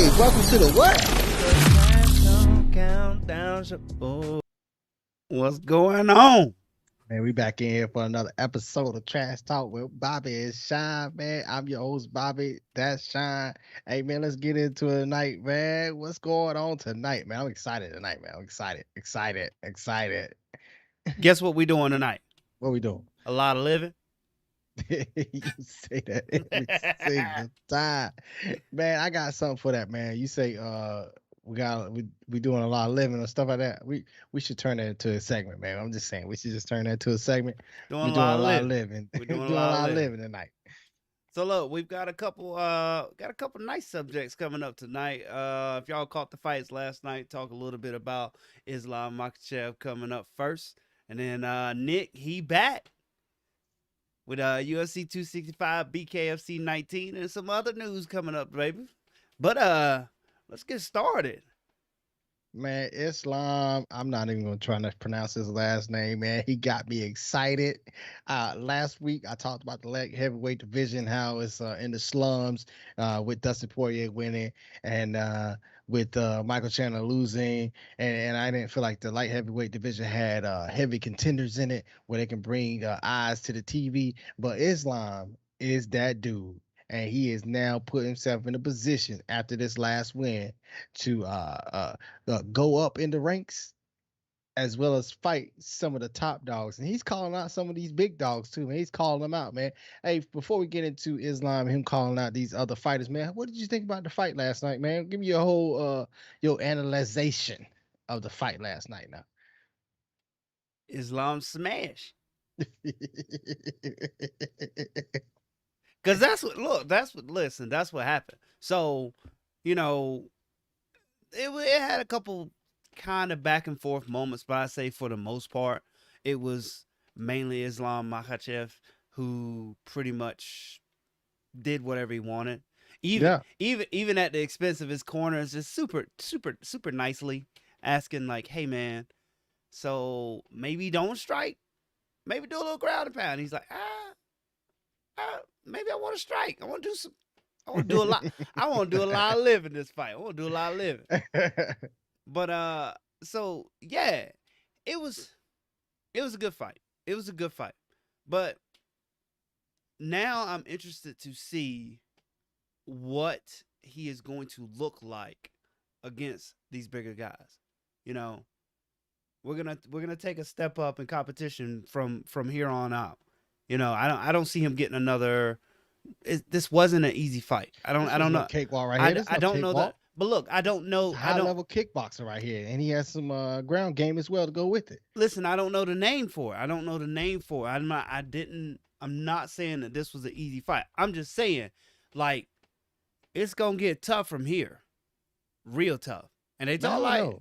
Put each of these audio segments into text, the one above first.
Hey, welcome to the what? What's going on? Man, we back in here for another episode of Trash Talk with Bobby and Shine, man. I'm your host, Bobby. That's Shine. Hey, man, let's get into it tonight, man. What's going on tonight, man? I'm excited tonight, man. I'm excited. Guess what we doing tonight? What we doing? A lot of living. You say that every single time. Man, I got something for that, man. You say we doing a lot of living or stuff like that. We should turn that into a segment, man. I'm just saying we should just turn that into a segment. Doing We a doing lot a of lot of living. living. We're doing Doing a lot of living tonight. So look, we've got a couple nice subjects coming up tonight. If y'all caught the fights last night, talk a little bit about Islam Makhachev coming up first. And then Nick, he back with UFC 265, BKFC 19, and some other news coming up, baby. But let's get started. Man, Islam, I'm not even gonna try to pronounce his last name, man. He got me excited. Last week I talked about the light heavyweight division, how it's in the slums, with Dustin Poirier winning and with Michael Chandler losing, and I didn't feel like the light heavyweight division had heavy contenders in it where they can bring eyes to the TV. But Islam is that dude. And he has now put himself in a position after this last win to go up in the ranks as well as fight some of the top dogs. And he's calling out some of these big dogs too, man. He's calling them out, man. Hey, before we get into Islam, him calling out these other fighters, man, what did you think about the fight last night, man? Give me your whole your analyzation of the fight last night now. Islam smash. Cause that's what happened. So, you know, it had a couple kind of back and forth moments, but I say for the most part, it was mainly Islam Makhachev who pretty much did whatever he wanted. Yeah. Even at the expense of his corners, just super nicely asking like, hey man, so maybe don't strike, maybe do a little ground and pound. He's like, maybe I want to strike. I want to do some. I want to do a lot. I want to do a lot of living this fight. I want to do a lot of living. But so yeah, it was a good fight. It was a good fight. But now I'm interested to see what he is going to look like against these bigger guys. You know, we're gonna take a step up in competition from here on out. You know, I don't see him getting another. This wasn't an easy fight. I don't know. Cakewalk right here. I don't know that. But look, I don't know. High level kickboxer right here, and he has some ground game as well to go with it. Listen, I don't know the name for it. I'm not saying that this was an easy fight. I'm just saying, like, it's gonna get tough from here, real tough. And they talk like.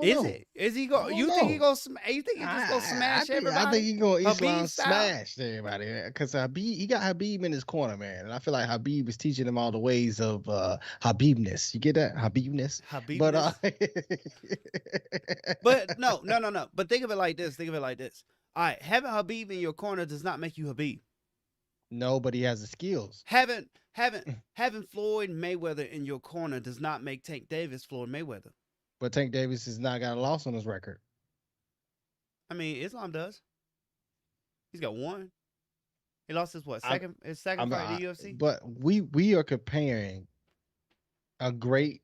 Is it? Is he go? You think he gonna? You think he just gonna smash everybody? I think he gonna Islam style? smash everybody because he got Khabib in his corner, man, and I feel like Khabib is teaching him all the ways of Khabibness. You get that Khabibness? But no. But think of it like this. All right, having Khabib in your corner does not make you Khabib. No, but he has the skills. Having Floyd Mayweather in your corner does not make Tank Davis Floyd Mayweather. But Tank Davis has not got a loss on his record. I mean, Islam does. He's got one. He lost his second fight in the UFC. But we are comparing a great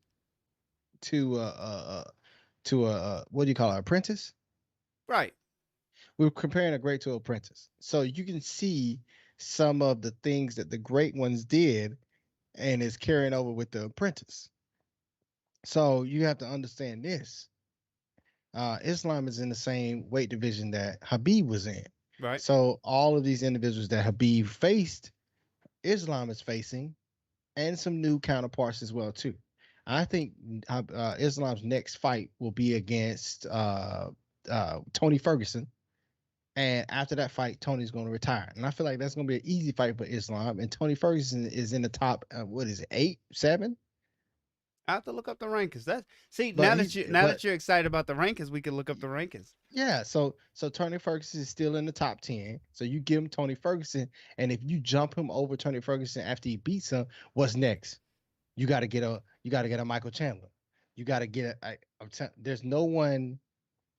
to a what do you call it, apprentice? Right. We're comparing a great to apprentice. So you can see some of the things that the great ones did and is carrying over with the apprentice. So you have to understand this. Islam is in the same weight division that Khabib was in. Right. So all of these individuals that Khabib faced, Islam is facing, and some new counterparts as well too. I think Islam's next fight will be against Tony Ferguson. And after that fight, Tony's going to retire. And I feel like that's going to be an easy fight for Islam. And Tony Ferguson is in the top, what is it, 8, 7? I have to look up the rankings. Now that you're excited about the rankings, we can look up the rankings. Yeah, so Tony Ferguson is still in the top 10. So you give him Tony Ferguson, and if you jump him over Tony Ferguson after he beats him, what's next? You got to get a Michael Chandler. You got to get there's no one.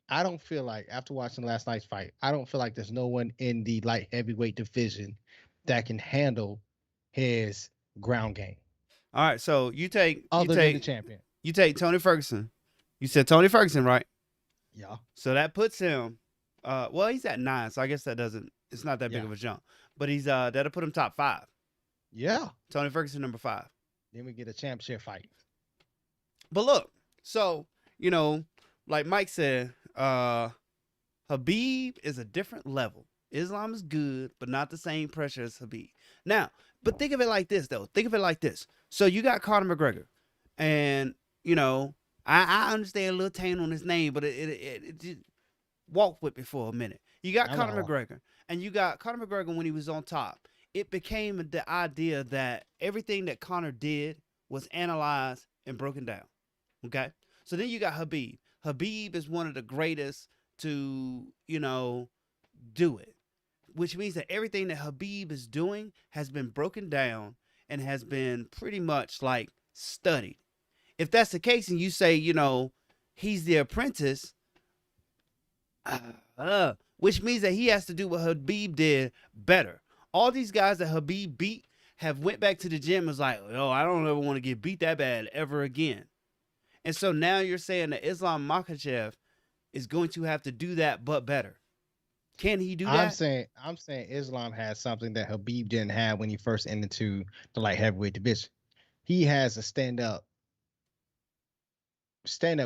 I don't feel like after watching last night's fight, I don't feel like there's no one in the light heavyweight division that can handle his ground game All right, so you take you other than the take champion. you take Tony Ferguson. You said Tony Ferguson, right? Yeah, So that puts him. Well, he's at 9, so I guess that doesn't. It's not that big yeah, of a jump. But he's that'll put him top 5. yeah. Tony Ferguson number 5. Then we get a championship fight. But look, so like Mike said, Khabib is a different level. Islam is good, but not the same pressure as Khabib. Now, but think of it like this, though. Think of it like this. So you got Conor McGregor, and I understand a little taint on his name, but it just walk with me for a minute. You got I Conor know. McGregor, and you got Conor McGregor when he was on top. It became the idea that everything that Conor did was analyzed and broken down. Okay, so then you got Khabib. Khabib is one of the greatest to do it, which means that everything that Khabib is doing has been broken down and has been pretty much like studied. If that's the case, and you say he's the apprentice, which means that he has to do what Khabib did better. All these guys that Khabib beat have went back to the gym and was like, oh, I don't ever want to get beat that bad ever again. And so now you're saying that Islam Makhachev is going to have to do that, but better. Can he do I'm that? saying I'm saying Islam has something that Habib didn't have when he first entered into the light heavyweight division. He has a stand up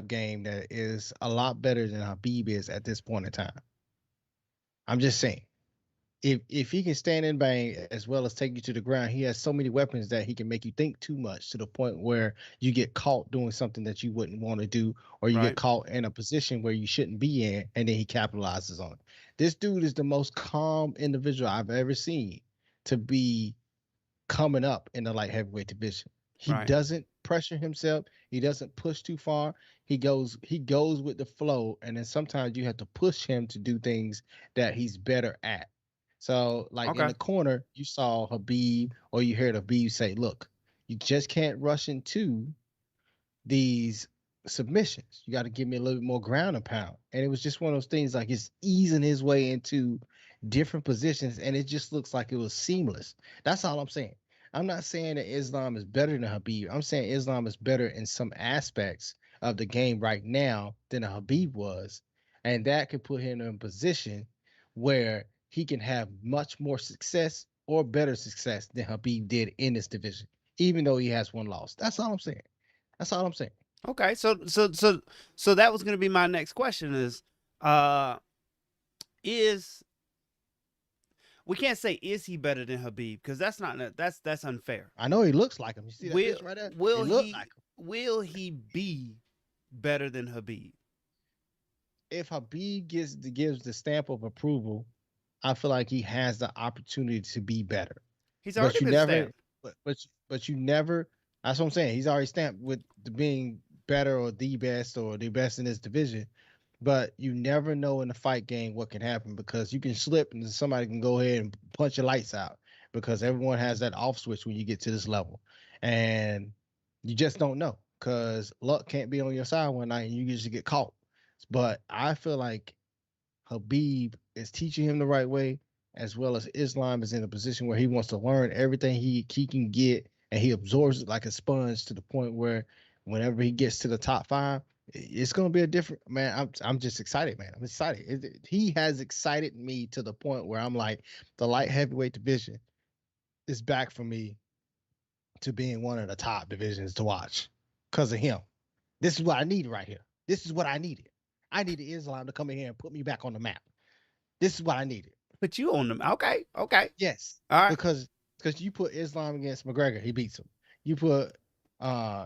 game that is a lot better than Habib is at this point in time. I'm just saying. If he can stand and bang as well as take you to the ground, he has so many weapons that he can make you think too much to the point where you get caught doing something that you wouldn't want to do, or you get Right. caught in a position where you shouldn't be in, and then he capitalizes on it. This dude is the most calm individual I've ever seen to be coming up in the light heavyweight division. He Right. doesn't pressure himself. He doesn't push too far. He goes with the flow, and then sometimes you have to push him to do things that he's better at. So, like in Okay. the corner, you saw Habib, or you heard Habib say, "Look, you just can't rush into these submissions. You got to give me a little bit more ground and pound." And it was just one of those things like it's easing his way into different positions, and it just looks like it was seamless. That's all I'm saying. I'm not saying that Islam is better than Habib. I'm saying Islam is better in some aspects of the game right now than Habib was. And that could put him in a position where he can have much more success or better success than Habib did in this division, even though he has one loss. That's all I'm saying. That's all I'm saying. Okay. So that was going to be my next question uh is we can't say is he better than Habib because that's unfair. I know he looks like him. You see that Will picture right there? He will looked he like him. will he be better than Habib? If Habib gives the stamp of approval, I feel like he has the opportunity to be better. He's already But you been never, stamped. but you never. That's what I'm saying. He's already stamped with being better or the best in this division. But you never know in the fight game what can happen because you can slip and somebody can go ahead and punch your lights out because everyone has that off switch when you get to this level, and you just don't know because luck can't be on your side one night and you just get caught. But I feel like Habib is teaching him the right way, as well as Islam is in a position where he wants to learn everything he can get, and he absorbs it like a sponge to the point where whenever he gets to the top five, it's gonna be a different man. I'm just excited, man. I'm excited. He has excited me to the point where I'm like, the light heavyweight division is back for me to being one of the top divisions to watch because of him. This is what I needed right here. This is what I needed. I needed Islam to come in here and put me back on the map. This is what I needed. Put you on them. Okay. Okay. Yes, All right. because you put Islam against McGregor, he beats him. You put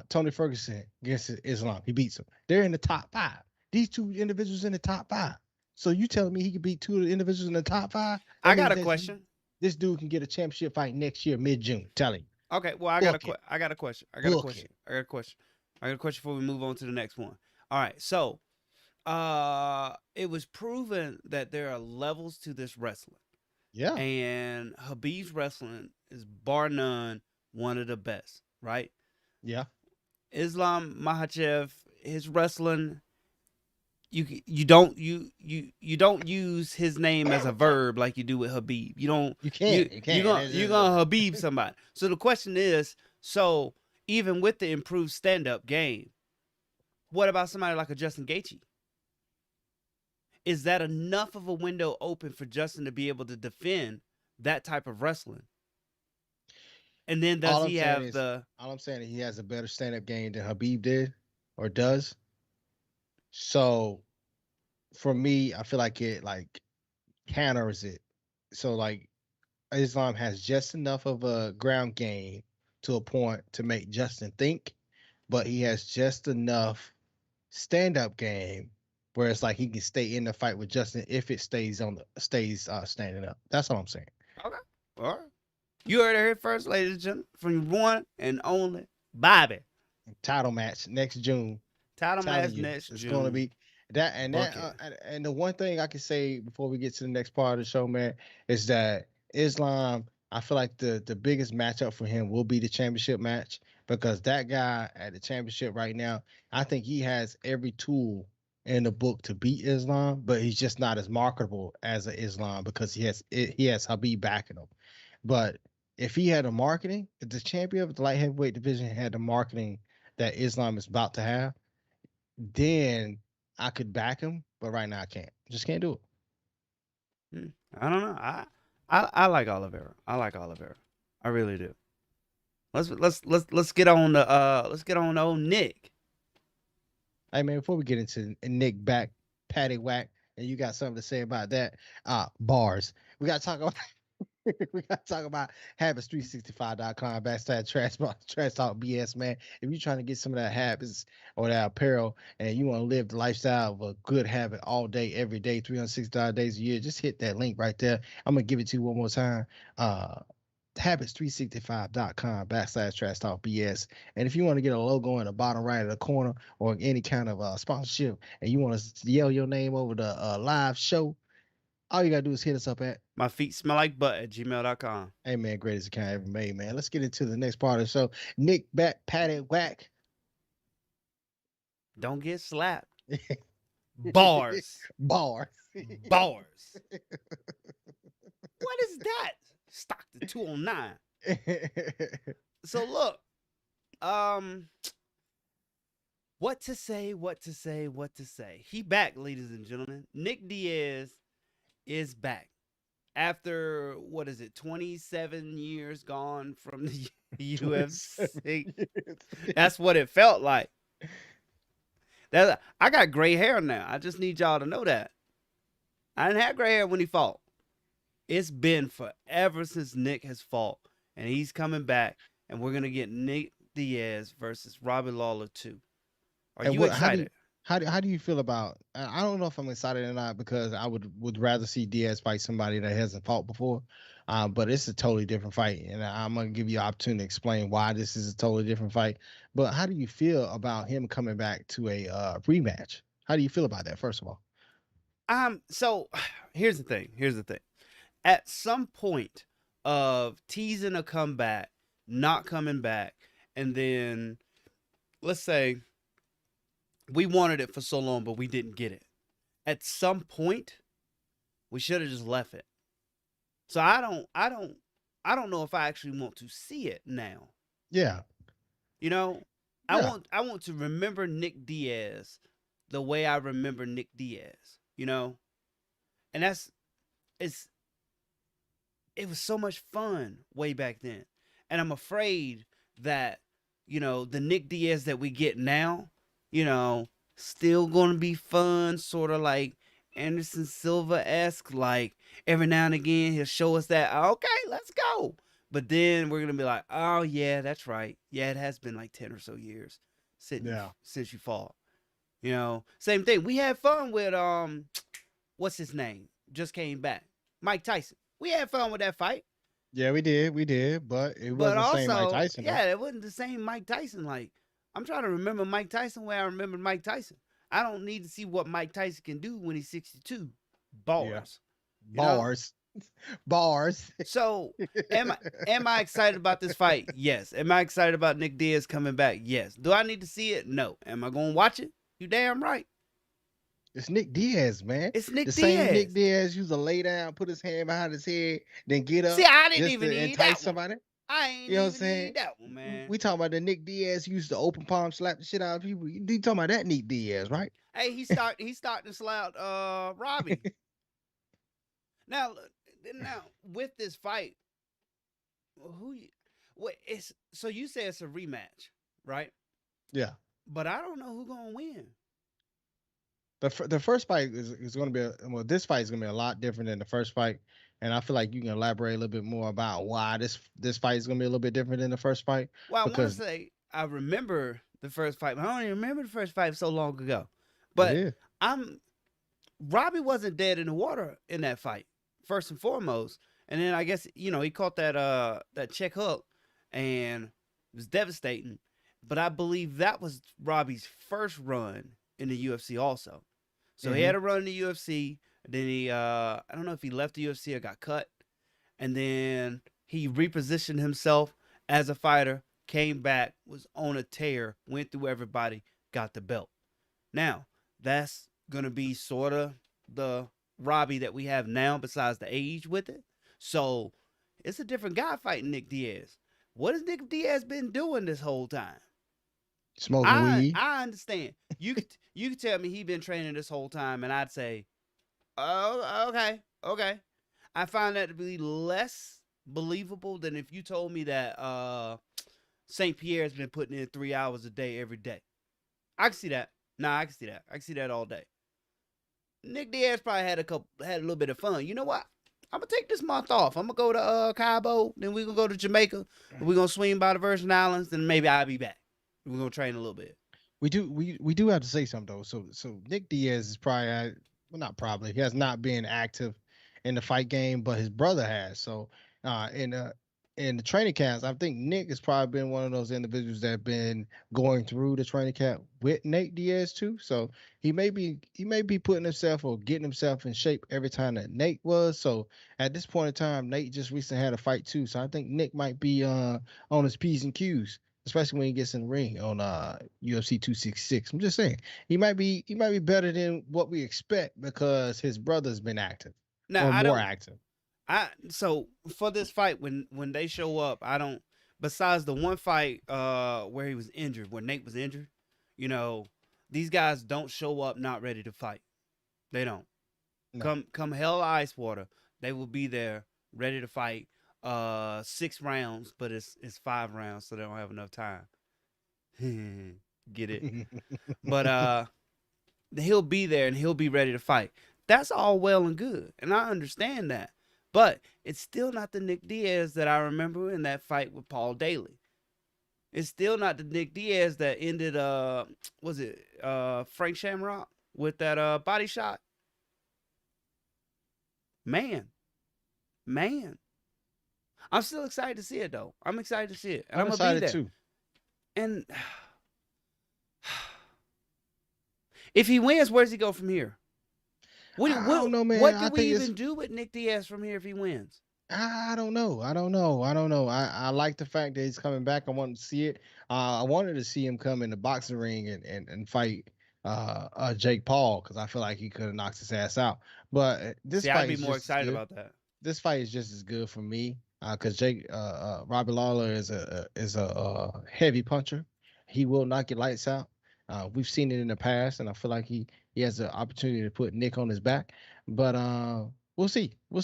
Tony Ferguson against Islam, he beats him. They're in the top five. These two individuals in the top five. So you telling me he could beat two of the individuals in the top five? I That got means a that question. this dude can get a championship fight next year, mid-June. Telling you, Okay. Well, book it, I got a question. I got a book question. it. I got a question. I got a question before we move on to the next one. All right. So, it was proven that there are levels to this wrestling, Yeah, and Habib's wrestling is bar none one of the best. Right. Yeah. Islam Makhachev, his wrestling, you don't use his name as a verb like you do with Khabib. You don't You you can't. You you can't. gonna you're gonna Khabib somebody. So the question is, so even with the improved stand up game, what about somebody like a Justin Gaethje? Is that enough of a window open for Justin to be able to defend that type of wrestling? And then does all I'm he saying have is, the all I'm saying is he has a better stand up game than Habib did or does. So for me, I feel like it like counters it. So like Islam has just enough of a ground game to a point to make Justin think, but he has just enough stand up game where it's like he can stay in the fight with Justin if it standing up. That's all I'm saying. okay? All right. You heard it here first, ladies and gentlemen, from one and only Bobby. Title match next June. Title Telling match you, next it's going to June. be that Book it. and the one thing I can say before we get to the next part of the show, man, is that Islam. I feel like the biggest matchup for him will be the championship match because that guy at the championship right now, I think he has every tool in the book to beat Islam, but he's just not as marketable as a Islam because he has Habib backing him. But if he had the marketing, if the champion of the light heavyweight division had the marketing that Islam is about to have, then I could back him, but right now I can't. Just can't do it. Hmm. I don't know. I like Oliveira. I like Oliveira. I really do. Let's get on the old Nick. Hey man, before we get into Nick back, Patty Whack, and you got something to say about that, bars. We gotta talk about we gotta talk about habits365.com trash talk BS, man. If you're trying to get some of that habits or that apparel and you want to live the lifestyle of a good habit all day, every day, 365 days a year, just hit that link right there. I'm gonna give it to you one more time. Habits365.com trash talk BS. And if you want to get a logo in the bottom right of the corner or any kind of sponsorship and you want to yell your name over the live show, all you gotta do is hit us up at My feet smell like butt at gmail.com. Hey man, greatest account ever made, man. Let's get into the next part of the show. Nick back, Patty Whack. Don't get slapped. Bars. Bars. Bars. What is that? Stockton 209. So look, what to say, what to say, what to say. He back, ladies and gentlemen. Nick Diaz is back. After what is it, 27 years gone from the UFC? That's what it felt like. I got gray hair now. I just need y'all to know that. I didn't have gray hair when he fought. It's been forever since Nick has fought, and he's coming back, and we're gonna get Nick Diaz versus Robbie Lawler 2. Are And you what excited? how do you feel about I don't know if I'm excited or not because I would rather see Diaz fight somebody that hasn't fought before. But it's a totally different fight, and I'm gonna give you an opportunity to explain why this is a totally different fight. But how do you feel about him coming back to a rematch? How do you feel about that, first of all? So here's the thing. At some point of teasing a comeback, not coming back, and then let's say we wanted it for so long, but we didn't get it. At some point, we should have just left it. So I don't know if I actually want to see it now. Yeah, You know, I yeah. want I want to remember Nick Diaz the way I remember Nick Diaz. And it's it was so much fun way back then. And I'm afraid that, the Nick Diaz that we get now, still going to be fun, sort of like Anderson Silva esque. Like every now and again, he'll show us that, okay, let's go. But then we're going to be like, oh, yeah, that's right. Yeah, it has been like 10 or so years Yeah. since you fought. Same thing. We had fun with, what's his name? Just came back. Mike Tyson. We had fun with that fight. Yeah, we did, but it But wasn't the same Mike also, Tyson though. yeah, it wasn't the same Mike Tyson. Like, I'm trying to remember Mike Tyson where I remember Mike Tyson. I don't need to see what Mike Tyson can do when he's 62. Yeah, Bars. You know? bars. Bars. So am I excited about this fight? Yes. Am I excited about Nick Diaz coming back? Yes. Do I need to see it? No. Am I gonna watch it? You damn right. It's Nick Diaz, man. It's The Nick same Nick Diaz. Diaz used to lay down, put his hand behind his head, then get See, up I didn't just even to need entice that one. somebody. I ain't You know what I'm even saying? need that one, man. We talking about the Nick Diaz used to open palm slap the shit out of people. You talking about that Nick Diaz, right? Hey, he starting to slout Robbie. Now now with this fight, who you, what it's so you say it's a rematch, right? Yeah. But I don't know who gonna win. The first fight is going to be well. This fight is going to be a lot different than the first fight, and I feel like you can elaborate a little bit more about why this fight is going to be a little bit different than the first fight Well, I want to because say I remember the first fight, but I don't even remember the first fight so long ago. it But is. I'm Robbie wasn't dead in the water in that fight, first and foremost. And then I guess he caught that check hook, and it was devastating. But I believe that was Robbie's first run in the UFC also. So he Mm-hmm. had a run in the UFC. Then I don't know if he left the UFC or got cut, and then he repositioned himself as a fighter, came back, was on a tear, went through everybody, got the belt. Now, that's going to be sort of the Robbie that we have now, besides the age with it. So it's a different guy fighting Nick Diaz. What has Nick Diaz been doing this whole time? Smoking I weed. I understand. You could tell me he been training this whole time, and I'd say, oh, okay. I find that to be less believable than if you told me that St. Pierre's been putting in 3 hours a day every day. I can see that. Nah, I can see that. I can see that all day. Nick Diaz probably had a little bit of fun. You know what? I'm gonna take this month off. I'm gonna go to Cabo, then we're gonna go to Jamaica. We're gonna swing by the Virgin Islands, then maybe I'll be back. We're gonna train a little bit. We do have to say something though. So Nick Diaz is probably well, not probably, he has not been active in the fight game, but his brother has. So uh in uh in the training camps, I think Nick has probably been one of those individuals that have been going through the training camp with Nate Diaz too. So he may be putting himself or getting himself in shape every time that Nate was. So at this point in time, Nate just recently had a fight too. So I think Nick might be on his P's and Q's, especially when he gets in the ring on UFC 266. I'm just saying he might be better than what we expect because his brother's been active Now or I more don't. active. So for this fight, when they show up, I don't. Besides the one fight where he was injured, where Nate was injured, you know, these guys don't show up not ready to fight. They don't. No. Come hell or ice water, they will be there ready to fight. 6 rounds, but it's 5 rounds, so they don't have enough time. Get it? But he'll be there and he'll be ready to fight. That's all well and good, and I understand that. But it's still not the Nick Diaz that I remember in that fight with Paul Daly. It's still not the Nick Diaz that ended was it Frank Shamrock with that body shot? Man, man. I'm still excited to see it though. I'm excited to see it. And I'm I'm gonna be excited there. too. And if he wins, where does he go from here? What I don't what know, man. what I do we think it's even do with Nick Diaz from here if he wins? I don't know. I don't know. I don't know. I like the fact that he's coming back. I want to see it. I wanted to see him come in the boxing ring and fight Jake Paul because I feel like he could have knocked his ass out. But this See, I'd fight be is more just as excited good. about that. This fight is just as good for me because Jake Robbie Lawler is a heavy puncher. He will knock your lights out. We've seen it in the past, and I feel like he has the opportunity to put Nick on his back. But we'll see. We'll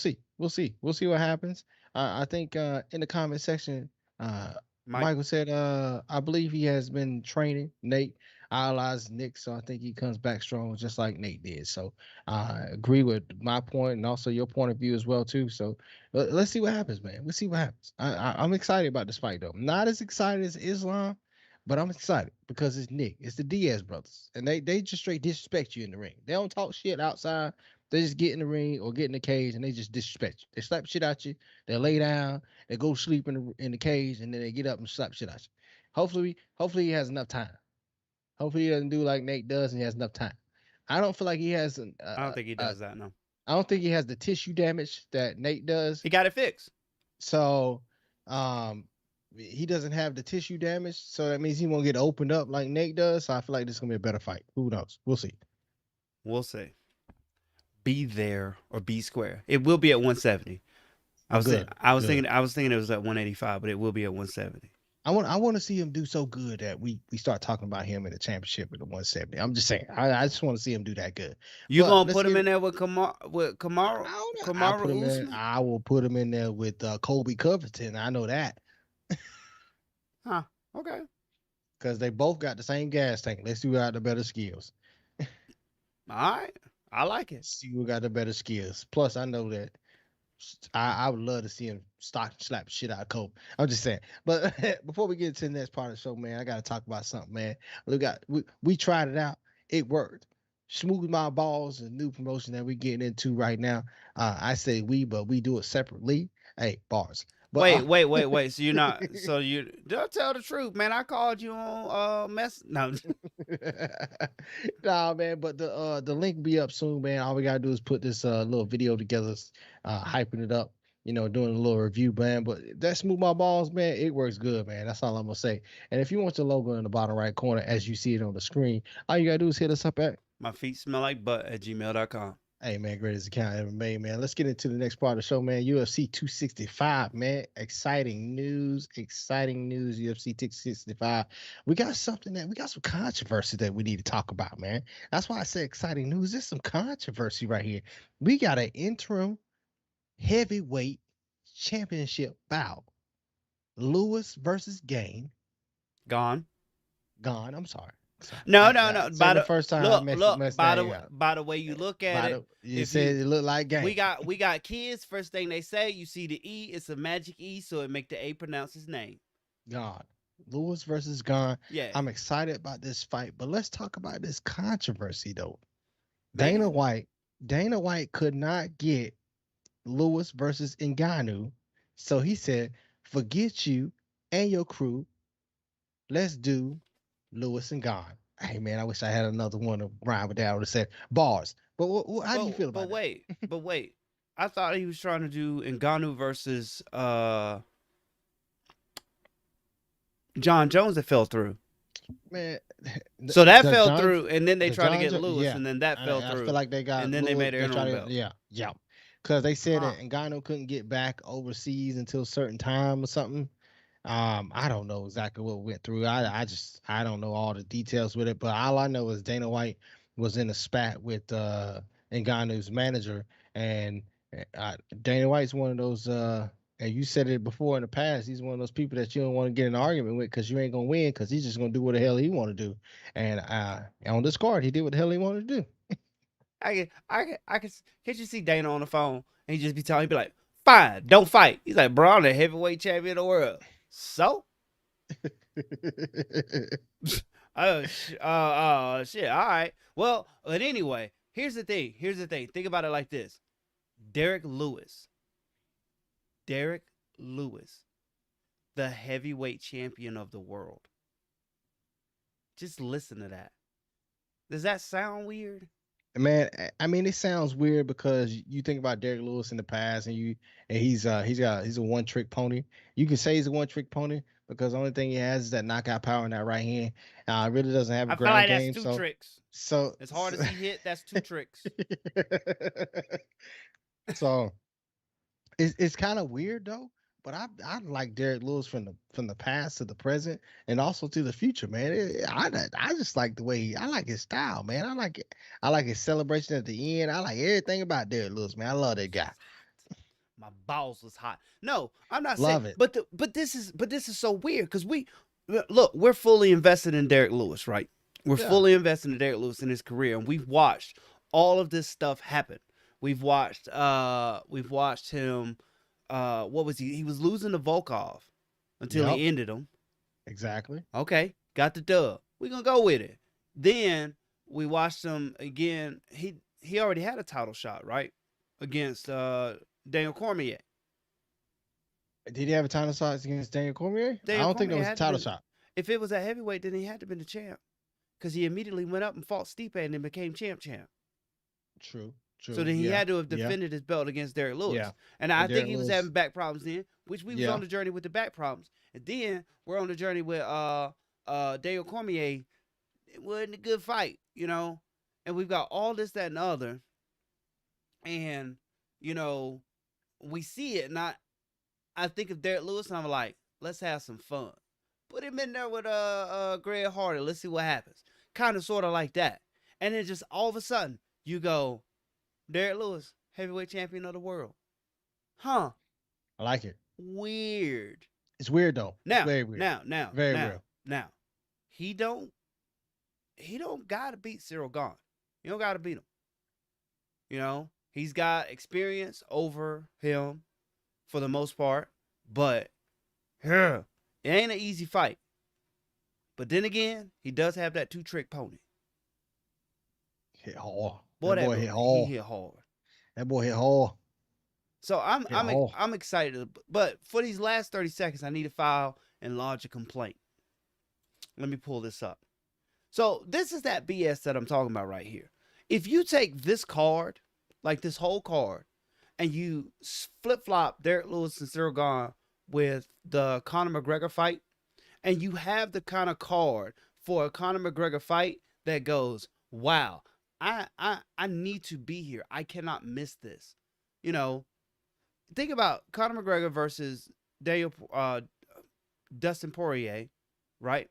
see what happens. I think in the comment section, uh, Mike, Michael said, I believe he has been training Nate. Idolized Nick, so I think he comes back strong, just like Nate did. So I agree with my point and also your point of view as well too. So let's see what happens, man. Let's see what happens. I'm excited about this fight though. Not as excited as Islam, but I'm excited because it's Nick. It's the Diaz brothers, and they just straight disrespect you in the ring. They don't talk shit outside. They just get in the ring or get in the cage and they just disrespect you. They slap shit at you. They lay down. They go sleep in the cage and then they get up and slap shit at you. Hopefully he has enough time. Hopefully he doesn't do like Nate does and he has enough time. I don't feel like he has I don't think he a does that. No. I don't think he has the tissue damage that Nate does. He got it fixed. So, um, he doesn't have the tissue damage. So that means he won't get opened up like Nate does. So I feel like this is gonna be a better fight. Who knows? We'll see. We'll see. Be there or be square. It will be at 170. I was Good. Good. thinking it was at 185, but it will be at 170. I want to see him do so good that we start talking about him in the championship with the 170. I'm just saying. I just want to see him do that good. You But gonna let's put him get in there with Kamaru I don't know. I'll put him in. Usman? I will put him in there with Colby Covington. I know that Huh. Okay. because they both got the same gas tank. Let's see who got the better skills. All right. I like it. See who got the better skills. Plus, I know that I would love to see him slap the shit out of Kobe. I'm just saying. But before we get to the next part of the show, man, I got to talk about something, man. We tried it out. It worked. Smooth My Balls, a new promotion that we're getting into right now. I say we, but we do it separately. Hey, bars. But Wait. So you're not. So you don't tell the truth, man. I called you on mess. No. nah, man. But the link be up soon, man. All we gotta do is put this little video together, hyping it up. Doing a little review, man. But that Smooth My Balls, man, it works good, man. That's all I'm gonna say. And if you want your logo in the bottom right corner, as you see it on the screen, all you gotta do is hit us up at My feet smell like butt at gmail.com. Hey man, greatest account ever made, man. Let's get into the next part of the show, man. UFC 265, man. Exciting news, UFC 265. We got some controversy that we need to talk about, man. That's why I say exciting news. There's some controversy right here. We got an interim heavyweight championship bout. Lewis versus Gain. Gone. I'm sorry. No. By the first time, by the way you look at it, you said it looked like Gain. We got kids. First thing they say, you see the E, it's a magic E, so it make the A pronounce his name. God. Lewis versus Gone. Yeah. I'm excited about this fight, but let's talk about this controversy though. Man. Dana White could not get Lewis versus Ngannou, so he said, "Forget you and your crew. Let's do Lewis and Gone." Hey man, I wish I had another one to rhyme with that. I would have said bars. But how do you feel about that? But wait. I thought he was trying to do Ngannou versus John Jones that fell through. Man, so that fell through, and then they tried to get Lewis, and then that fell through. I feel like they got, and then Lewis, they made an interim belt. Yeah, because they said that Ngannou couldn't get back overseas until a certain time or something. I don't know exactly what went through. I don't know all the details with it, but all I know is Dana White was in a spat with Ngannou's manager, and Dana White's one of those. And you said it before in the past. He's one of those people that you don't want to get in an argument with because you ain't gonna win because he's just gonna do what the hell he want to do. And on this card, he did what the hell he wanted to do. I can. Can't you see Dana on the phone and he just be telling, he be like, "Fine, don't fight." He's like, "Bro, I'm the heavyweight champion of the world." So, shit. All right. Well, but anyway, here's the thing. Think about it like this: Derek Lewis, the heavyweight champion of the world. Just listen to that. Does that sound weird? Man, I mean, it sounds weird because you think about Derek Lewis in the past, and he's a one-trick pony. You can say he's a one-trick pony because the only thing he has is that knockout power in that right hand. Really doesn't have a ground game. That's two tricks. So as hard as he hit, that's two tricks. So it's kind of weird though. But I like Derek Lewis from the past to the present and also to the future, man. I just like the way I like his style, man. I like it. I like his celebration at the end. I like everything about Derek Lewis, man. I love that guy. My balls was hot. No, I'm not love saying it. But this is so weird because we're fully invested in Derek Lewis, right? We're fully invested in Derek Lewis in his career, and we've watched all of this stuff happen. We've watched him. What was he? He was losing to Volkov until he ended him. Exactly. Okay, got the dub. We're gonna go with it. Then we watched him again. He already had a title shot, right? Against Daniel Cormier. Did he have a title shot against Daniel Cormier? I don't think it was a title shot. If it was at heavyweight, then he had to have been the champ. Because he immediately went up and fought Stipe and then became champ. True. So True. then he Yeah. had to have Yeah. defended his belt against Derrick Yeah. Lewis. And I And think Derek he was Lewis. having back problems then, which we was on Yeah. the journey with the back problems. And then we're on the journey with Daniel Cormier. It wasn't a good fight, And we've got all this, that, and the other. And, you know, we see it. And I think of Derrick Lewis and I'm like, let's have some fun. Put him in there with Greg Hardy. Let's see what happens. Kind of sort of like that. And then just all of a sudden, you go, Derrick Lewis, heavyweight champion of the world. Huh. I like it. Weird. It's weird though. It's Now, very weird. now, now, Very now, real. now. He don't gotta beat Cyril Gahn. You don't gotta beat him. He's got experience over him for the most part, but it ain't an easy fight. But then again, he does have that 2-trick pony. Hit hard. Boy, that boy hit he hard. hit hard. That boy hit hard. So I'm excited, but for these last 30 seconds, I need to file and lodge a complaint. Let me pull this up. So this is that BS that I'm talking about right here. If you take this card, like this whole card, and you flip-flop Derrick Lewis and Cyril Gahn with the Conor McGregor fight, and you have the kind of card for a Conor McGregor fight that goes, wow, I need to be here. I cannot miss this. Think about Conor McGregor versus Dustin Poirier, right?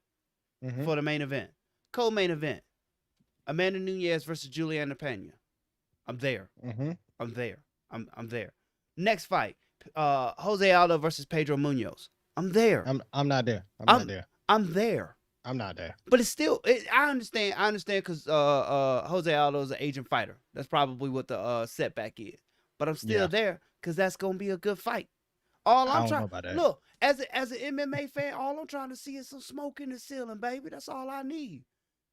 Mm-hmm. For the main event. Co-main event. Amanda Nunes versus Juliana Pena. I'm there. Mm-hmm. I'm there. I'm there. Next fight. Jose Aldo versus Pedro Munoz. I'm there. I'm not there. I'm not there. I'm there. I'm not there. But it's still, I understand because Jose Aldo is an agent fighter. That's probably what the setback is. But I'm still there because that's gonna be a good fight. All I'm trying, look, as an MMA fan, all I'm trying to see is some smoke in the ceiling, baby. That's all I need.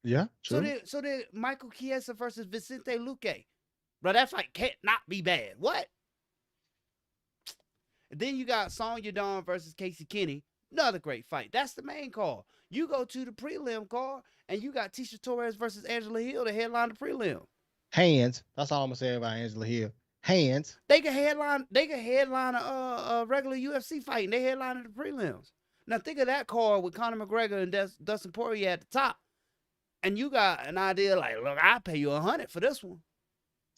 Yeah, true. So then Michael Chiesa versus Vicente Luque. Bro, that fight can't not be bad. What? And then you got Sonya Dawn versus Casey Kenny. Another great fight. That's the main card. You go to the prelim card, and you got Tisha Torres versus Angela Hill to headline the prelim. Hands. That's all I'm gonna say about Angela Hill. Hands. They can headline a regular UFC fight, and they headline the prelims. Now think of that card with Conor McGregor and Dustin Poirier at the top, and you got an idea like, look, I'll pay you $100 for this one.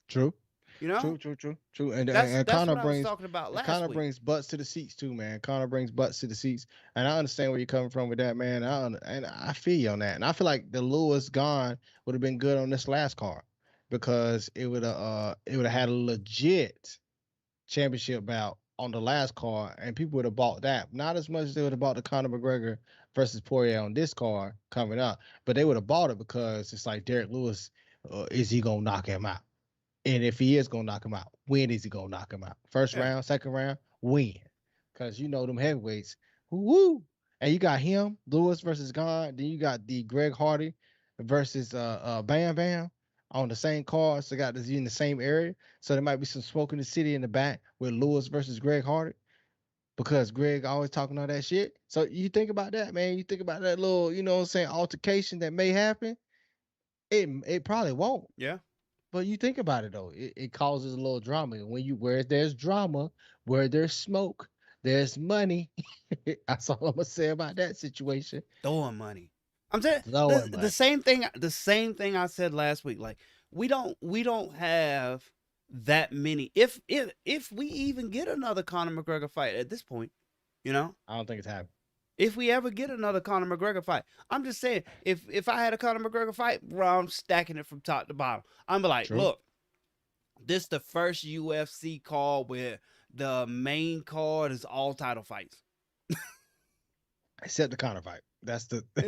True. True. And Conor what I was talking about last Conor week. brings butts to the seats too, man. Conor brings butts to the seats, and I understand where you're coming from with that, man. And I feel you on that, and I feel like the Lewis Gahn would have been good on this last card because it would have had a legit championship bout on the last card, and people would have bought that. Not as much as they would have bought the Conor McGregor versus Poirier on this card coming up, but they would have bought it because it's like Derrick Lewis, is he gonna knock him out? And if he is gonna knock him out, when is he gonna knock him out? First round, second round, when? Because them heavyweights, woo. And you got him, Lewis versus Gahn. Then you got the Greg Hardy versus Bam Bam on the same card. So got this in the same area. So there might be some smoke in the city in the back with Lewis versus Greg Hardy. Because Greg always talking all that shit. So you think about that, man. You think about that little, altercation that may happen. It probably won't. Yeah. But you think about it though, it causes a little drama. Where there's drama, where there's smoke, there's money. That's all I'm gonna say about that situation. Throwing money. I'm saying the same thing. The same thing I said last week. Like we don't have that many. If we even get another Conor McGregor fight at this point, I don't think it's happening. If we ever get another Conor McGregor fight, I'm just saying, if I had a Conor McGregor fight, bro, I'm stacking it from top to bottom. I'm like, look, this is the first UFC card where the main card is all title fights. Except the Conor fight. Except the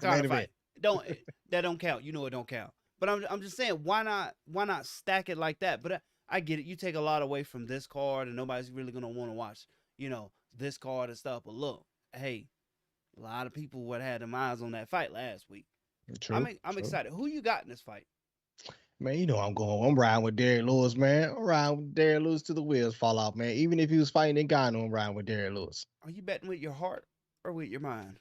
Conor fight. That don't count. You know it don't count. But I'm just saying, why not stack it like that? But I get it. You take a lot away from this card, and nobody's really gonna want to watch, this card and stuff. But look, hey, a lot of people would have their eyes on that fight last week. True. I'm excited. Who you got in this fight? Man, I'm riding with Derrick Lewis, man. I'm riding with Derrick Lewis till the wheels fall off, man. Even if he was fighting in Ghana, I'm riding with Derrick Lewis. Are you betting with your heart or with your mind?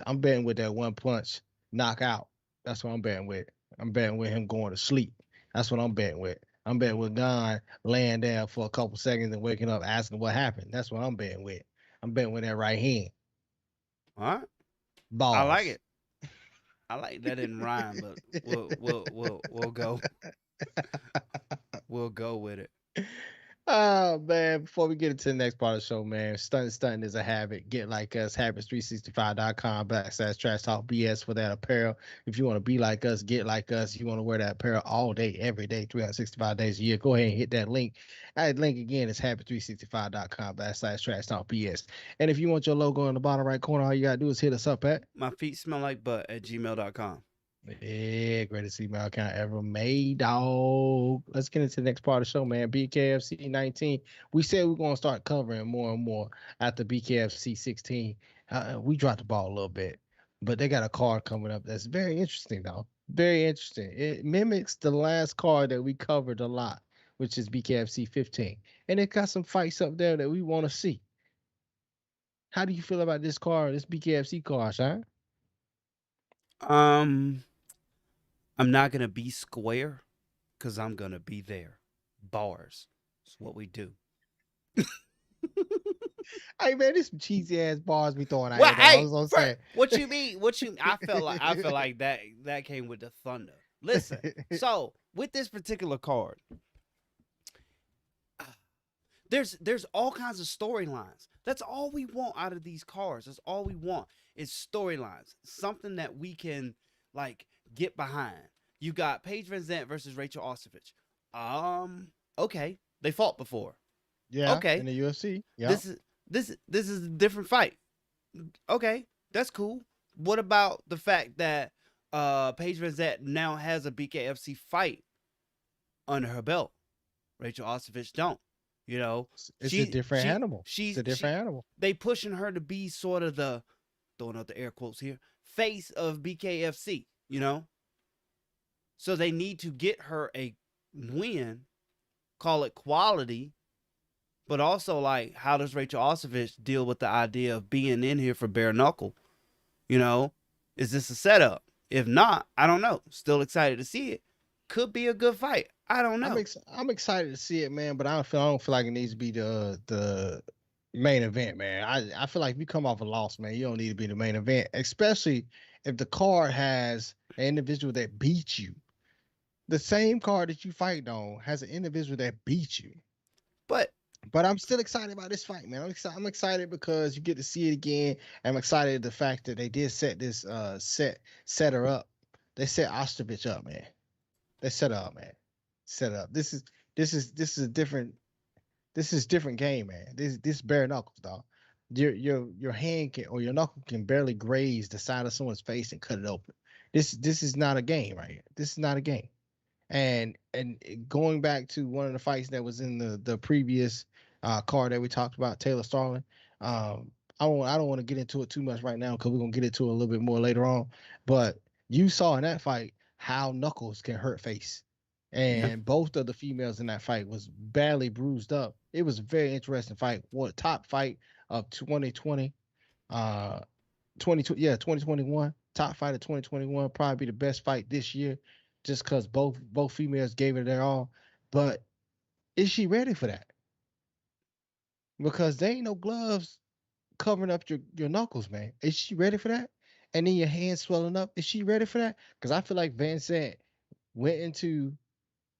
I'm betting with that one punch knockout. That's what I'm betting with. I'm betting with him going to sleep. That's what I'm betting with. I'm betting with Gon laying down for a couple seconds and waking up asking what happened. That's what I'm betting with. I'm betting with that right hand. All right, I like Bars. it. I like that didn't rhyme, but we'll go. We'll go with it. Oh man, before we get into the next part of the show, man, stunting is a habit. Get like us, habits365.com /trash talk BS for that apparel. If you want to be like us, get like us. You want to wear that apparel all day, every day, 365 days a year. Go ahead and hit that link. That link again is habits365.com /trash talk BS. And if you want your logo in the bottom right corner, all you gotta do is hit us up at My feet smell like butt at gmail.com. yeah, greatest email account ever made, dog. Let's get into the next part of the show, man. BKFC 19. We said we're going to start covering more and more after BKFC 16. We dropped the ball a little bit, but they got a card coming up that's very interesting, though. Very interesting. It mimics the last card that we covered a lot, which is BKFC 15. And it got some fights up there that we want to see. How do you feel about this card, this BKFC card, Sean? Um, I'm not gonna be square because I'm gonna be there. Bars. It's what we do. Hey man, this some cheesy ass bars we throwing out Well, here though. I hey, was gonna say. what you mean? What you? I feel like that came with the thunder. Listen, so with this particular card, there's all kinds of storylines. That's all we want out of these cards. That's all we want is storylines. Something that we can like get behind. You got Paige Van Zandt versus Rachel Ostovich. Okay, they fought before. Yeah, in Okay, the UFC. Yeah. this is a different fight. Okay, that's cool. What about the fact that Paige Van Zandt now has a BKFC fight under her belt? Rachel Ostovich don't. You know, It's a different animal. It's she's a different animal. they pushing her to be sort of the throwing out the air quotes here face of BKFC. You know, so they need to get her a win, call it quality, but also like how does Rachel Ostovich deal with the idea of being in here for bare knuckle? You know, is this a setup? If not, I don't know. Still excited to see it. Could be a good fight. I don't know. I'm excited to see it, man. But I don't feel like it needs to be the main event, man. I feel like if you come off a loss, man, you don't need to be the main event, especially if the card has an individual that beat you. The same card that you fight on has an individual that beat you. But I'm still excited about this fight, man. I'm excited because you get to see it again. I'm excited the fact that they did set this set her up. They set Ostovich up, man. They set her up, man. Set up. This is a different game, man. This bare knuckles, dog. Your hand can or your knuckle can barely graze the side of someone's face and cut it open. This is not a game, right here. This is not a game. And going back to one of the fights that was in the previous card that we talked about, Taylor Starling. I don't want to get into it too much right now because we're gonna get into it a little bit more later on. But you saw in that fight how knuckles can hurt face, yeah, and both of the females in that fight was badly bruised up. It was a very interesting fight. What top fight of 2020, 2021, top fight of 2021, probably the best fight this year, just because both females gave it their all. But is she ready for that? Because there ain't no gloves covering up your knuckles, man. Is she ready for that? And then your hands swelling up. Is she ready for that? Because I feel like Van Sant went into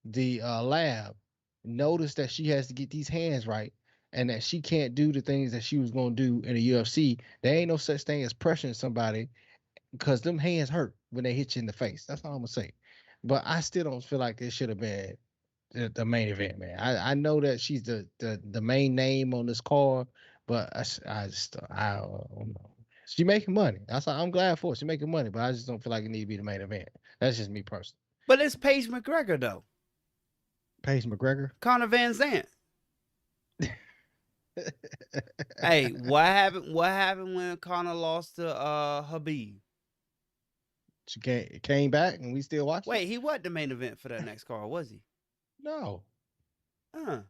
the lab, noticed that she has to get these hands right, and that she can't do the things that she was gonna do in the UFC. There ain't no such thing as pressuring somebody because them hands hurt when they hit you in the face. That's all I'm gonna say. But I still don't feel like it should have been the main event, man. I know that she's the main name on this card, but I don't know. She making money. I'm glad for it. She making money, but I just don't feel like it need to be the main event. That's just me personally. but it's Paige McGregor though. Paige McGregor. Conor Van Zant. Hey, what happened? What happened when Conor lost to Khabib? She came back and we still watching. Wait, he wasn't the main event for that next card, was he? No. Huh.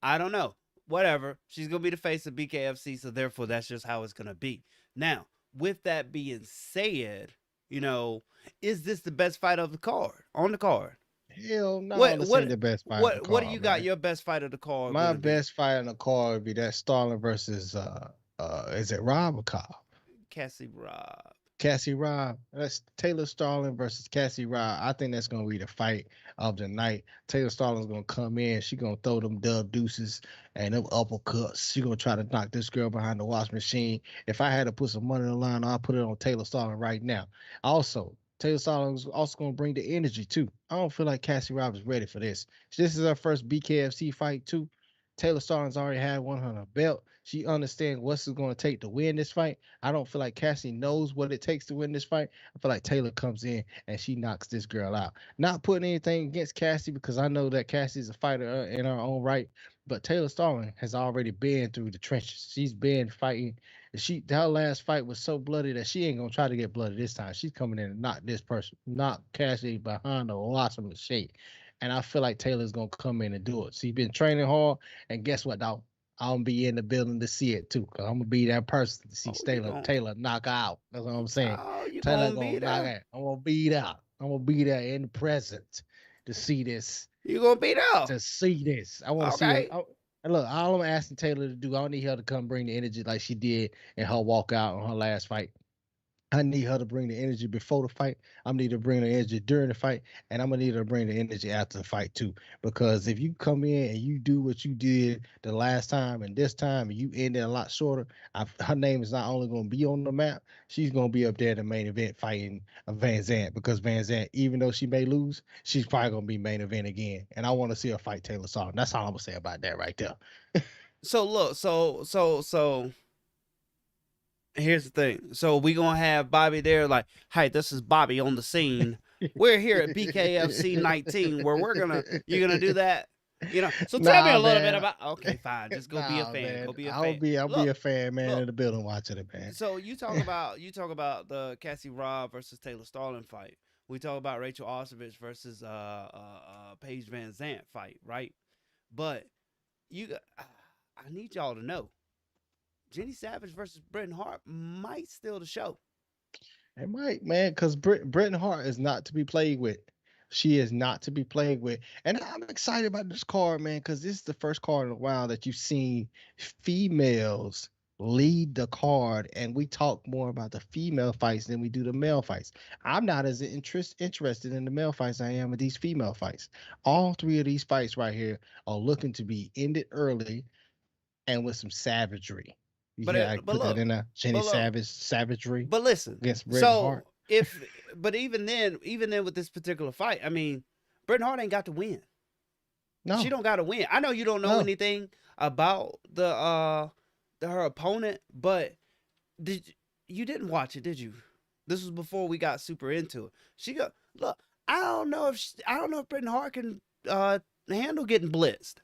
I don't know. Whatever. She's gonna be the face of BKFC, so therefore that's just how it's gonna be. Now, with that being said, You know, is this the best fight of the card on the card? Hell no, What this ain't what the best fight of the what do you card, got? man. Your best fight of the card My gonna be? best fight in the card would be that Starling versus is it Rob or Cobb? Cassie Rob. Cassie Rob. That's Taylor Starling versus Cassie Rob. I think that's gonna be the fight of the night. Taylor Starling's gonna come in. She gonna throw them dub deuces and them uppercuts. She gonna try to knock this girl behind the wash machine. If I had to put some money on the line, I'll put it on Taylor Starling right now. Also, Taylor Starling's also gonna bring the energy too. I don't feel like Cassie Rob is ready for this. This is her first BKFC fight too. Taylor Starling's already had one on her belt. She understands what's it going to take to win this fight. I don't feel like Cassie knows what it takes to win this fight. I feel like Taylor comes in and she knocks this girl out. Not putting anything against Cassie because I know that Cassie's a fighter in her own right, but Taylor Starling has already been through the trenches. She's been fighting. Her last fight was so bloody that she ain't gonna try to get bloody this time. She's coming in and knock Cassie behind the washing machine. And I feel like Taylor's gonna come in and do it. She's been training hard, and guess what, dog? I'm gonna be in the building to see it too, cause I'm gonna be that person to see Taylor knock out. That's what I'm saying. Oh, you Taylor gonna be gonna knock there? out. I'm gonna be there. I'm gonna be there in the present to see this. You gonna be there? To see this, I want to see Okay. it. And look, all I'm asking Taylor to do, I don't need her to come bring the energy like she did in her walkout on her last fight. I need her to bring the energy before the fight. I need to bring the energy during the fight, and I'm gonna need her to bring the energy after the fight too. Because if you come in and you do what you did the last time and this time, and you end it a lot shorter, her name is not only gonna be on the map, she's gonna be up there in the main event fighting Van Zant. Because Van Zant, even though she may lose, she's probably gonna be main event again. And I want to see her fight Taylor Sawyer. That's all I'm gonna say about that right there. So look, so here's the thing. So we gonna have Bobby there, like, hey, this is Bobby on the scene. We're here at BKFC 19, where you're gonna do that. You know, so tell me a little bit about. Okay, fine, just go be a fan. Man. Go be a I'll fan. be a fan, man, look. in the building watching it, man. So you talk about the Cassie Robb versus Taylor Starling fight. We talk about Rachel Ostovich versus Paige Van Zant fight, right? But I need y'all to know, Jenny Savage versus Bretton Hart might steal the show. It might, man, because Bretton Hart is not to be played with. She is not to be played with. And I'm excited about this card, man, because this is the first card in a while that you've seen females lead the card, and we talk more about the female fights than we do the male fights. I'm not as interested in the male fights as I am with these female fights. All three of these fights right here are looking to be ended early and with some savagery. I put that in a Jenny Savage savagery. But listen, against Bretton Hart. Even then with this particular fight, I mean, Bretton Hart ain't got to win. No, she don't got to win. I know you don't know anything about her opponent, but you didn't watch it, did you? This was before we got super into it. Look. I don't know if Bretton Hart can handle getting blitzed.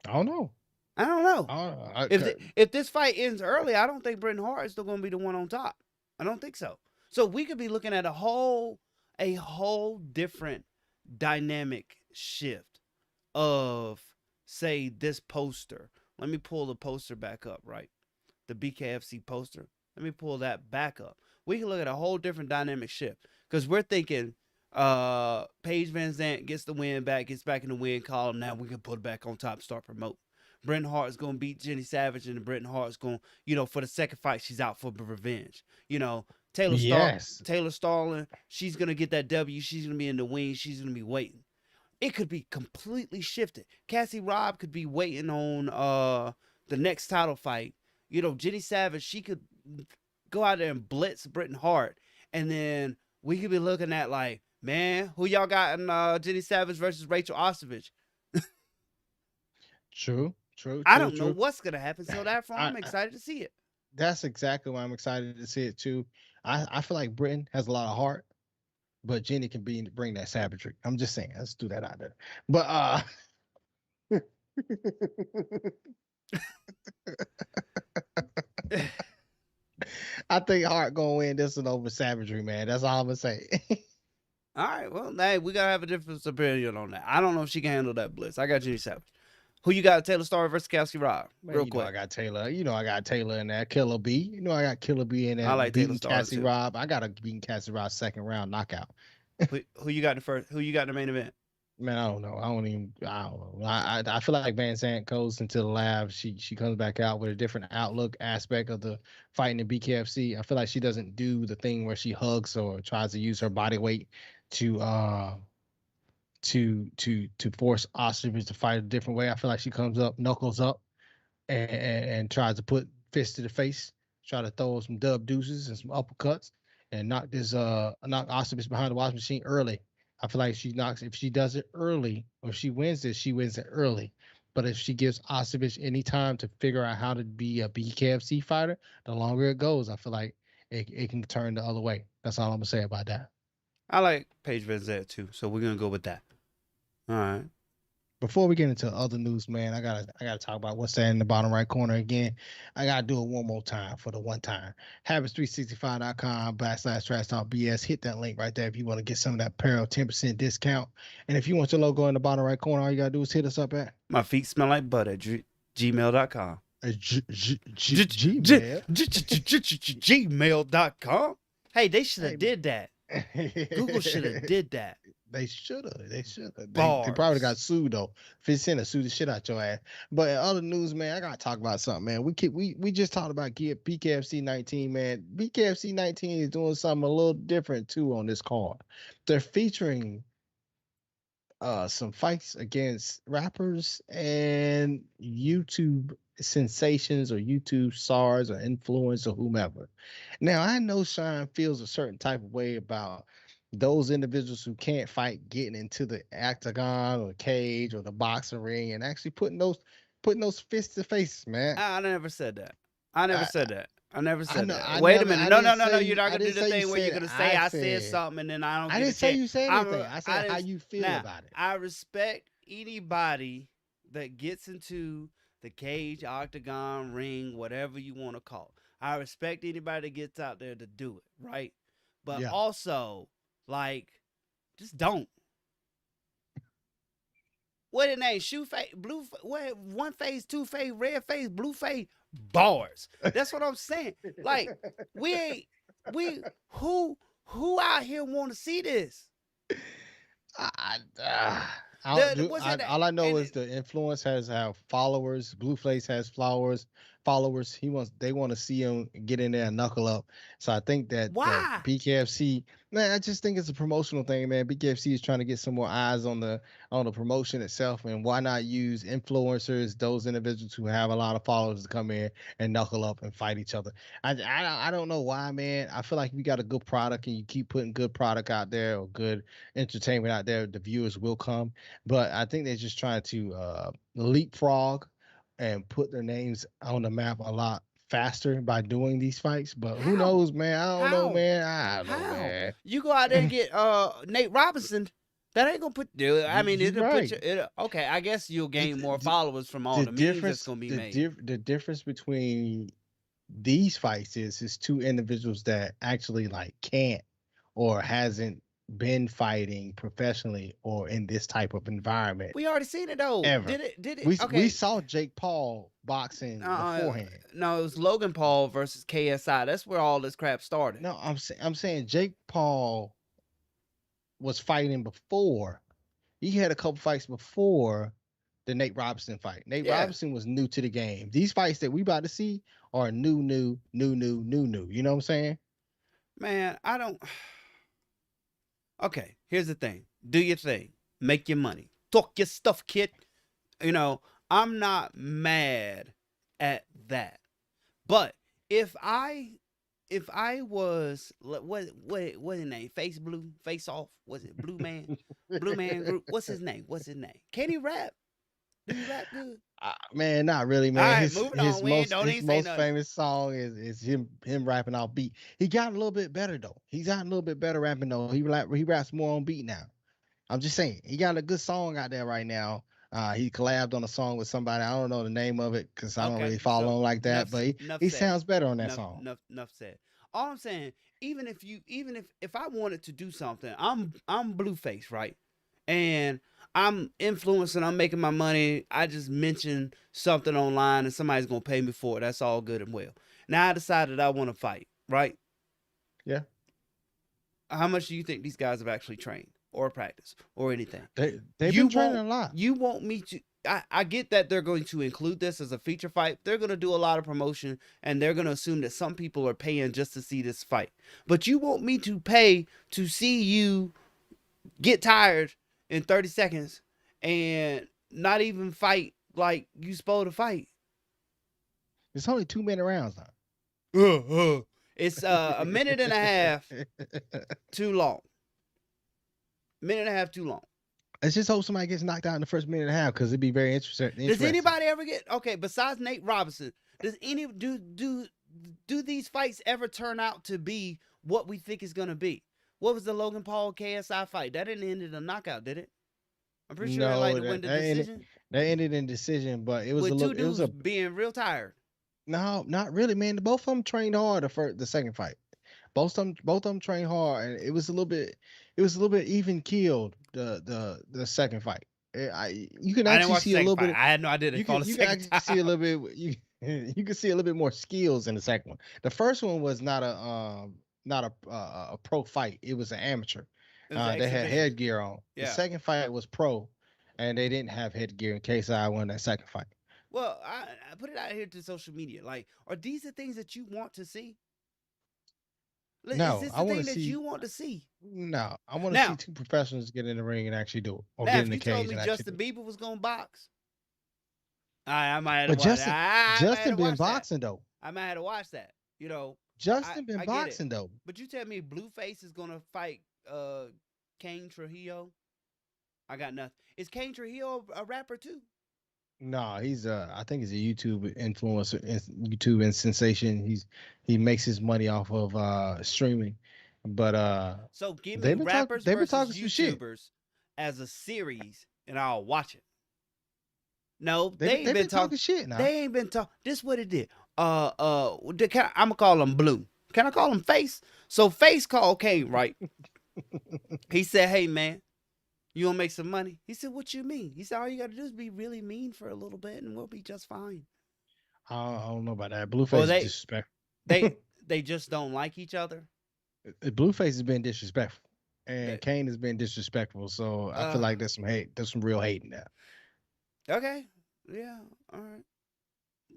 I don't know. If this fight ends early, I don't think Bretton Hart is still going to be the one on top. I don't think so. So we could be looking at a whole different dynamic shift of, say, this poster. Let me pull the poster back up, right? The BKFC poster. Let me pull that back up. We can look at a whole different dynamic shift because we're thinking Paige Van Zant gets the win back, gets back in the win column. Now we can put it back on top, start promoting. Bretton Hart is going to beat Jenny Savage, and Bretton Hart is going, for the second fight, she's out for revenge. Taylor Starling, she's going to get that W. She's going to be in the wing. She's going to be waiting. It could be completely shifted. Cassie Robb could be waiting on the next title fight. Jenny Savage, she could go out there and blitz Bretton Hart, and then we could be looking at like, man, who y'all got in Jenny Savage versus Rachel Ostovich? True. I don't know what's gonna happen, so therefore I'm excited to see it. That's exactly why I'm excited to see it too. I feel like Bretton has a lot of heart, but Jenny can bring that savagery. I'm just saying, let's do that out there. But I think Hart gonna win this one over savagery, man. That's all I'm gonna say. All right, well, hey, we gotta have a different opinion on that. I don't know if she can handle that blitz. I got Jenny Savage. Who you got? Taylor Story versus Kelsey Rob. Man, Real you know I quick. got Taylor. You know I got Taylor in there. Killer B. You know I got Killer B in I there like Taylor beating Story Cassie too. Rob. I got a beating Cassie Rob second round knockout. Who you got in the first? Who you got in the main event? Man, I don't know. I don't know. I feel like Van Zant goes into the lab. She comes back out with a different outlook aspect of the fighting in BKFC. I feel like she doesn't do the thing where she hugs or tries to use her body weight to to force Ostrich to fight a different way. I feel like she comes up, knuckles up, and tries to put fist to the face, try to throw some dub deuces and some uppercuts, and knock Ostrich behind the washing machine early. I feel like she knocks if she does it early or if she wins this, she wins it early. But if she gives Ostovich any time to figure out how to be a BKFC fighter, the longer it goes, I feel like it can turn the other way. That's all I'm gonna say about that. I like Paige VanZant too, so we're gonna go with that. All right. Before we get into other news, man, I gotta talk about what's that in the bottom right corner again. I gotta do it one more time for the one time. Habits365.com/trash talk BS. Hit that link right there if you want to get some of that apparel 10% discount. And if you want your logo in the bottom right corner, all you gotta do is hit us up at My feet smell like butt at gmail.com. Gmail. Gmail.com. Hey, they should have Hey, did that. Google should have did that. They should have. They should have. They probably Bars. got sued though. Fincena sue the shit out your ass. But in other news, man, I gotta talk about something, man. We just talked about BKFC 19, man. BKFC 19 is doing something a little different too on this card. They're featuring some fights against rappers and YouTube sensations or YouTube stars or influencers or whomever. Now I know Sean feels a certain type of way about those individuals who can't fight getting into the octagon or the cage or the boxing ring and actually putting those fists to face, man. I never said that. I never I said that. I never I said know that. I Wait a never minute. I No, didn't no, no, no. say You're not I gonna do didn't the say you thing where you're said gonna say I I said said something and then I don't I get a didn't say chance. you said anything. I said how you feel Now about it. I respect anybody that gets into the cage, octagon, ring, whatever you want to call it. I respect anybody that gets out there to do it, right? But Yeah. also, like, just don't. What the name? Shoe face, blue. What? One face, two face, red face, blue face. Bars. That's what I'm saying. Like we ain't we who out here want to see this? I don't do. What's that? All I know And is the influence has have followers. Blueface has followers. Followers. They want to see him get in there and knuckle up. So I think that why? BKFC. Man, I just think it's a promotional thing, man. BKFC is trying to get some more eyes on the promotion itself, and why not use influencers, those individuals who have a lot of followers, to come in and knuckle up and fight each other. I don't know why, man. I feel like if you got a good product and you keep putting good product out there or good entertainment out there, the viewers will come. But I think they're just trying to leapfrog and put their names on the map a lot faster by doing these fights. But who How? knows, man? I don't know, How? man. I don't know, How? man. You go out there and get Nate Robinson. That ain't gonna put. I mean, You it'll put you. right. Okay, I guess you'll gain more The, followers from all the memes that's gonna be made. the difference between these fights is two individuals that actually like can't or hasn't been fighting professionally or in this type of environment We already seen it though. ever. Did it? We Okay. saw Jake Paul boxing beforehand. No, it was Logan Paul versus KSI. That's where all this crap started. No, I'm saying Jake Paul was fighting before. He had a couple fights before the Nate Robinson fight. Nate Yeah. Robinson was new to the game. These fights that we about to see are new. You know what I'm saying? Man, I don't. Okay, here's the thing. Do your thing. Make your money. Talk your stuff, kid. You know, I'm not mad at that. But if I was what his name? Face Blue, Face Off, was it Blue Man? Blue Man Group. What's his name? Can he rap? Do he rap good? Man, not really, man. All right, moving on. His most famous song is him rapping off beat. He got a little bit better though. He's got a little bit better rapping though. He raps more on beat now. I'm just saying, he got a good song out there right now. He collabed on a song with somebody. I don't know the name of it because I don't really follow him like that. But he sounds better on that song. Enough said. All I'm saying, even if I wanted to do something, I'm Blueface, right? And I'm influencing, I'm making my money. I just mentioned something online and somebody's gonna pay me for it. That's all good and well. Now I decided I want to fight, right? Yeah. How much do you think these guys have actually trained or practiced or anything? They've You been training won't a lot. you want me to I get that they're going to include this as a feature fight. They're going to do a lot of promotion and they're going to assume that some people are paying just to see this fight. But you want me to pay to see you get tired in 30 seconds and not even fight like you supposed to fight. It's only 2 minute rounds now. It's a minute and a half too long. Minute and a half too long. Let's just hope somebody gets knocked out in the first minute and a half because it'd be very interesting. Does anybody ever get okay? Besides Nate Robinson, does any do these fights ever turn out to be what we think is gonna be? What was the Logan Paul KSI fight? That didn't end in a knockout, did it? I'm pretty sure No, it went to decision. That ended in decision, but it was with a two look. It was dudes a being real tired. no, not really, man. Both of them trained hard the second fight. Both of them trained hard, and it was a little bit. It was a little bit even keeled the second fight. You can I didn't actually watch see the a second little fight. bit. I had no idea they You fought can a you can second actually see a time. little bit. You can see a little bit more skills in the second one. The first one was not a pro fight. It was an amateur. It was an They had exhibition. headgear on. The Yeah. second fight was pro, and they didn't have headgear in case I won that second fight. Well, I put it out here to social media. Like, are these the things that you want to see? Is No, this I the want thing to that see. you want to see? No, I want to see Now, two professionals get in the ring and actually do it, or now, get if in the you told cage me and actually do Justin it. Bieber was gonna box, I might have to But watch. Justin, I might have Justin to been watch that. boxing though. I might have to watch that. You know, Justin been I get it. boxing though. But you tell me Blueface is gonna fight Kane Trujillo? I got nothing. Is Kane Trujillo a rapper too? No, he's I think he's a YouTube influencer, YouTube and sensation. He makes his money off of streaming, but So give me rappers they've been versus talking some shit. YouTubers as a series, and I'll watch it. No, They've been talking shit now. They ain't been talking. This what it did. I'm gonna call him Blue. Can I call him Face? So Face called Kane, right? He said, "Hey man, you wanna make some money?" He said, "What you mean?" He said, "All you gotta do is be really mean for a little bit, and we'll be just fine." I don't know about that. Or Blueface is disrespectful. they just don't like each other. Blueface has been disrespectful, and That Kane has been disrespectful. So I feel uh like there's some hate. There's some real hate in that. okay, yeah, all right,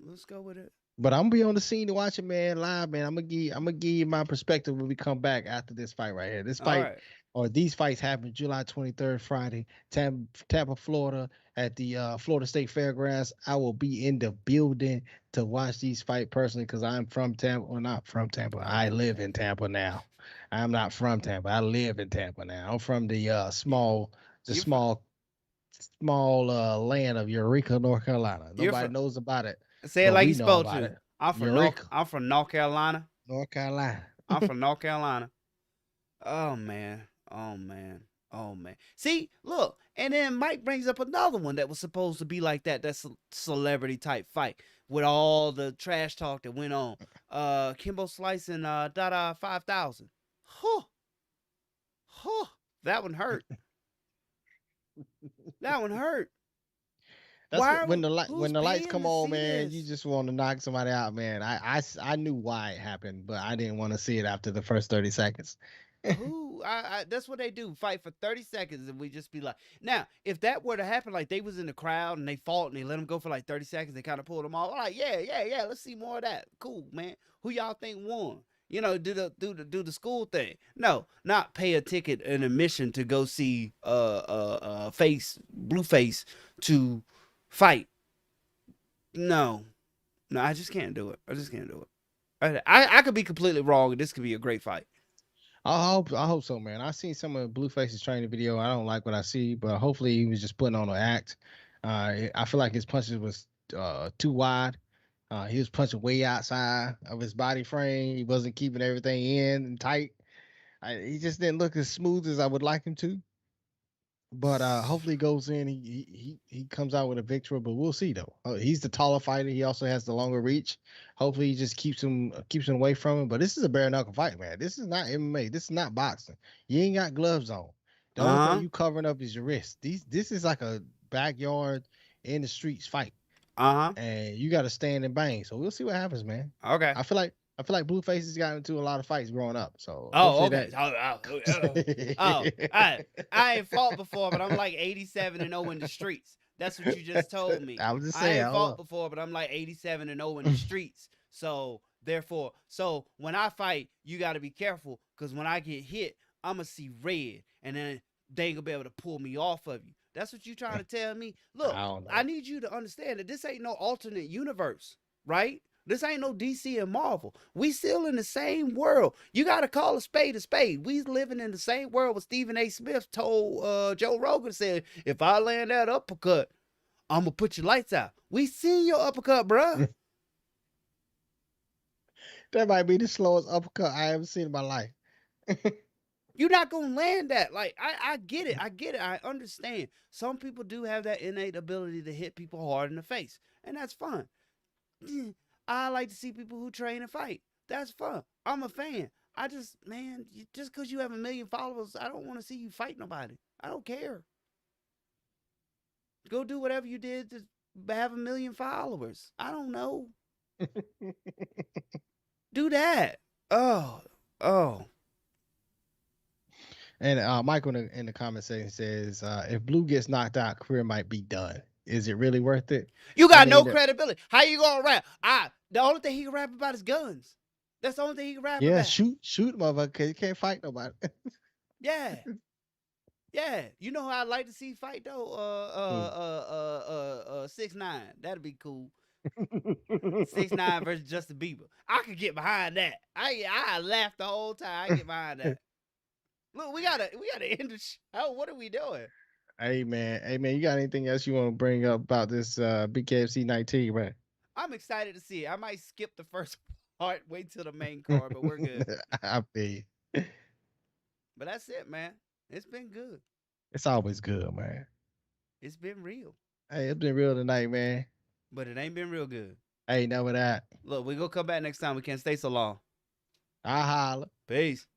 let's go with it. But I'm gonna be on the scene to watch it, man, live, man. I'm gonna give you my perspective when we come back after this fight right here. This All fight right, or these fights happen July 23rd, Friday, Tampa, Florida, at the Florida State Fairgrounds. I will be in the building to watch these fight personally because I'm from Tampa, or not from Tampa. I I live in live in Tampa. Tampa now. I'm not from Tampa. I live in Tampa now. I'm from the You, the you're from small land of Eureka, North Carolina. you're Nobody from knows about it, say it but like we you know supposed about to. it. I'm from North. Eureka, I'm from North Carolina. North Carolina. I'm from North Carolina. Oh man. Oh man. Oh man. See, look, and then Mike brings up another one that was supposed to be like that. That's a celebrity type fight with all the trash talk that went on. Kimbo Slice and Dada 5000. Huh. Huh. That one hurt. That one hurt. That's Why what are we, when who's the lights paying come to on, see man. You this? just want to knock somebody out, man. I knew why it happened, but I didn't want to see it after the first 30 seconds. Who that's what they do, fight for 30 seconds and we just be like, now if that were to happen, like they was in the crowd and they fought and they let them go for like 30 seconds, they kind of pulled them off, like yeah, let's see more of that. Cool, man. Who y'all think won? You know, do the school thing. No, not pay a ticket and admission to go see face Blueface to fight. No, I just can't do it. I just can't do it. I could be completely wrong and this could be a great fight. I hope so, man. I seen some of Blueface's training video. I don't like what I see, but hopefully he was just putting on an act. I feel like his punches was too wide. He was punching way outside of his body frame. He wasn't keeping everything in and tight. He just didn't look as smooth as I would like him to. But hopefully he goes in. He comes out with a victory. But we'll see though. He's the taller fighter. He also has the longer reach. Hopefully he just keeps him away from him. But this is a bare knuckle fight, man. This is not MMA. This is not boxing. You ain't got gloves on. The only thing you covering up is your wrist. This is like a backyard in the streets fight, and you got to stand and bang. So we'll see what happens, man. Okay. I feel like Blueface has gotten into a lot of fights growing up. So Oh, hopefully okay. I ain't fought before, but I'm like 87-0 in the streets. That's what you just told me. I was just I saying. ain't fought before, but I'm like 87-0 in the streets. So therefore, when I fight, you got to be careful, because when I get hit, I'ma see red, and then they ain't gonna be able to pull me off of you. That's what you trying to tell me? Look, I need you to understand that this ain't no alternate universe, right? This ain't no DC and Marvel. We still in the same world. You got to call a spade a spade. We living in the same world. What Stephen A. Smith told Joe Rogan, said, if I land that uppercut, I'm going to put your lights out. We seen your uppercut, bruh. That might be the slowest uppercut I ever seen in my life. You're not going to land that. Like, I get it. I get it. I understand. Some people do have that innate ability to hit people hard in the face, and that's fun. I like to see people who train and fight. That's fun. I'm a fan. Just because you have 1 million followers, I don't want to see you fight nobody. I don't care. Go do whatever you did to have 1 million followers. I don't know. Do that. Oh. And Michael in the comment section says, if Blue gets knocked out, career might be done. Is it really worth it? You got no credibility. How you gonna rap? The only thing he can rap about is guns. That's the only thing he can rap about. Yeah, shoot, motherfucker, because you can't fight nobody. Yeah. You know who I'd like to see fight though? 6ix9ine. That'd be cool. 6ix9ine versus Justin Bieber. I could get behind that. I laughed the whole time. I get behind that. Look, we gotta end the show. What are we doing? Hey man, you got anything else you want to bring up about this BKFC 19, man? I'm excited to see it. I might skip the first part, wait till the main card, but we're good. I feel you. But that's it, man. It's been good. It's always good, man. It's been real. Hey, it's been real tonight, man. But it ain't been real good. Hey, never that. Look, we gonna come back next time. We can't stay so long. I holla. Peace.